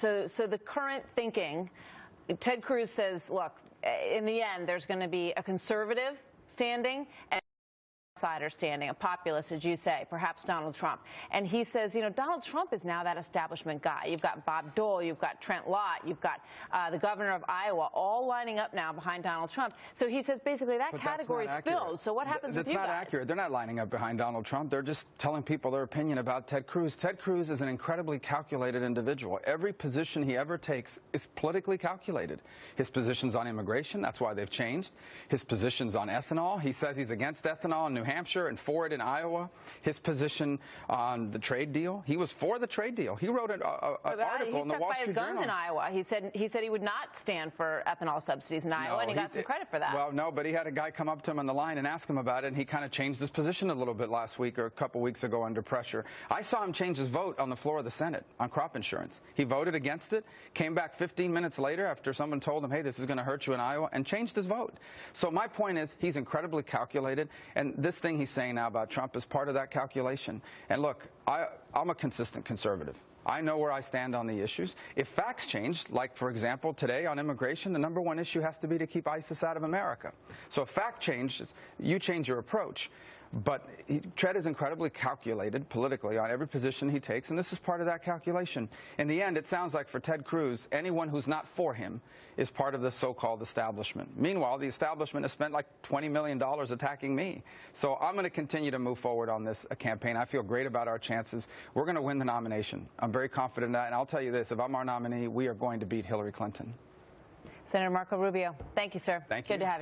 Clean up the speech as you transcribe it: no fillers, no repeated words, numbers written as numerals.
So the current thinking, Ted Cruz says, look, in the end, there's going to be a conservative standing and outsider standing, a populist, as you say, perhaps Donald Trump. And he says, you know, Donald Trump is now that establishment guy. You've got Bob Dole, you've got Trent Lott, you've got the governor of Iowa, all lining up now behind Donald Trump. So he says basically that category is filled. So what happens with you guys? That's not accurate. They're not lining up behind Donald Trump. They're just telling people their opinion about Ted Cruz. Ted Cruz is an incredibly calculated individual. Every position he ever takes is politically calculated. His positions on immigration, that's why they've changed. His positions on ethanol, he says he's against ethanol in New Hampshire and for it in Iowa. His position on the trade deal, he was for the trade deal. He wrote an article in the Wall Street Journal. He stuck by his guns in Iowa. He said he would not stand for ethanol subsidies in Iowa, and he got some credit for that. Well, no, but he had a guy come up to him on the line and ask him about it, and he kind of changed his position a little bit last week or a couple weeks ago under pressure. I saw him change his vote on the floor of the Senate on crop insurance. He voted against it, came back 15 minutes later after someone told him, hey, this is going to hurt you in Iowa, and changed his vote. So my point is he's incredibly calculated, and this thing he's saying now about Trump is part of that calculation. And look, I'm a consistent conservative. I know where I stand on the issues. If facts change, like, for example, today on immigration, the #1 issue has to be to keep ISIS out of America. So if fact changes, you change your approach. But Ted is incredibly calculated politically on every position he takes, and this is part of that calculation. In the end, it sounds like for Ted Cruz, anyone who's not for him is part of the so-called establishment. Meanwhile, the establishment has spent like $20 million attacking me. So I'm going to continue to move forward on this campaign. I feel great about our chances. We're going to win the nomination. I'm very confident in that, and I'll tell you this, if I'm our nominee, we are going to beat Hillary Clinton. Senator Marco Rubio, thank you, sir. Thank you. Good to have you.